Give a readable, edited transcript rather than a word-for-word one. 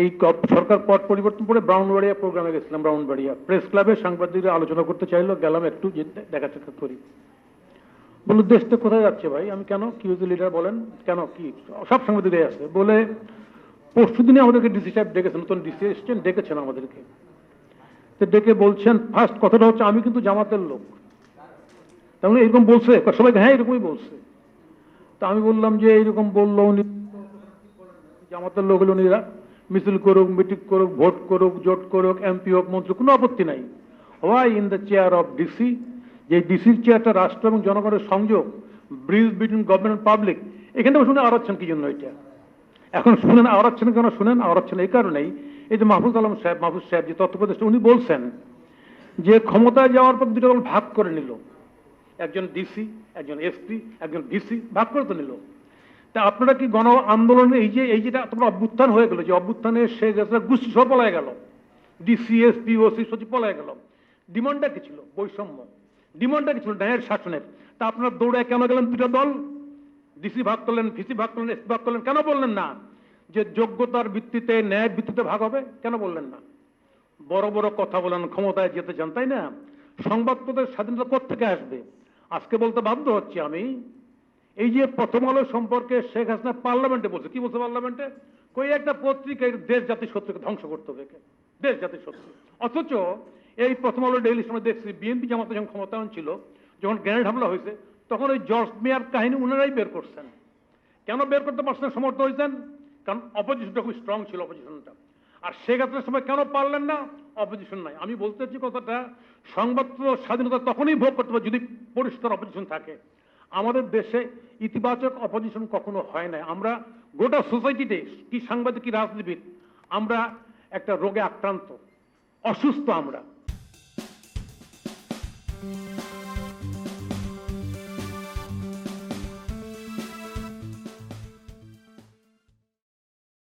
এই সরকার পট পরিবর্তন করে ব্রাউনবাড়িয়া প্রোগ্রামে গেছিলাম। ব্রাউনবাড়িয়া প্রেস ক্লাবে সাংবাদিকরা আলোচনা করতে চাইলো, গেলাম, একটু দেখা সাক্ষাৎ করি। বললো দেশটা কোথায় যাচ্ছে ভাই? আমি কেন, কি হয়েছে লিডার বলেন, কেন কি? সব সাংবাদিকরাই আছে। বলে পরশু দিনে আমাদেরকে ডিসি সাহেব ডেকেছেন, নতুন ডিসি এসছেন, ডেকেছেন আমাদেরকে। তো ডেকে বলছেন, ফার্স্ট কথাটা হচ্ছে আমি কিন্তু জামাতের লোক। তাহলে এরকম বলছে সবাইকে? হ্যাঁ এরকমই বলছে। তা আমি বললাম যে এইরকম বললো উনি জামাতের লোক হলো, উনিরা মিছিল করুক, মিটিং করুক, ভোট করুক, জোট করুক, এমপি হোক, মন্ত্রী, কোনো আপত্তি নাই। Why in the chair of DC, যে ডিসির চেয়ারটা রাষ্ট্র এবং জনগণের সংযোগ, ব্রিজ বিটুইন গভর্নমেন্ট পাবলিক, এখানে শুনে আওড়াচ্ছেন কি জন্য? এটা এখন শুনেন আওড়াচ্ছেন কেন? শুনেন আওড়াচ্ছেন এই কারণেই, এই যে মাহফুজ আলম সাহেব, মাহফুজ সাহেব যে তথ্য উপদেষ্টা, উনি বলছেন যে ক্ষমতায় যাওয়ার পর দুটো দল ভাগ করে নিল, একজন ডিসি, একজন এসপি, একজন ভিসি, ভাগ করে তো নিল। তা আপনারা কি গণ আন্দোলনে এই যেটা তোমার অভ্যুত্থান হয়ে গেল, যে অভ্যুত্থানে সে গোষ্ঠী সব পলায় গেল, ডিসি, এসপি, ওসি, সচিব পলায় গেল, ডিমান্ডটা কি ছিল? বৈষম্য। ডিমান্ডটা কি ছিল? ন্যায়ের শাসনের। তা আপনারা দৌড়ায় কেন গেলেন দুটো দল? ডিসি ভাগ করলেন, ভিসি ভাগ করলেন, এসপি ভাগ করলেন, কেন বললেন না যে যোগ্যতার ভিত্তিতে, ন্যায়ের ভিত্তিতে ভাগ হবে? কেন বললেন না? বড় বড় কথা বলেন, ক্ষমতায় যেতে চান, তাই না? সংবাদপত্রের স্বাধীনতা কোত্থেকে আসবে? আজকে বলতে বাধ্য হচ্ছি আমি, এই যে প্রথম আলো সম্পর্কে শেখ হাসিনা পার্লামেন্টে বলছে, কি বলছে পার্লামেন্টে? কই একটা পত্রিকা দেশ জাতির শত্রুকে ধ্বংস করতে হবে, দেশ জাতির শত্রু। অথচ এই প্রথম আলো ডেইলি সময় দেখছি বিএনপি জামাতে যখন ক্ষমতায়ন ছিল, যখন গ্রেনেড হামলা হয়েছে, তখন ওই জর্জ মেয়ার কাহিনী উনারাই বের করছেন। কেন বের করতে পারছেন, সমর্থ হয়েছেন? কারণ অপোজিশনটা খুব স্ট্রং ছিল, অপোজিশনটা। আর শেখ হাসিনার সময় কেন পারলেন না? অপোজিশন নাই। আমি বলতে চাচ্ছি কথাটা, সংবাদ স্বাধীনতা তখনই ভোগ করতে হবে যদি পরিষ্কার অপোজিশন থাকে। আমাদের দেশে ইতিবাচক অপোজিশন কখনো হয় না। আমরা গোটা সোসাইটিতে, কি সাংবাদিক, কি রাজনীতিবিদ, আমরা একটা রোগে আক্রান্ত, অসুস্থ আমরা।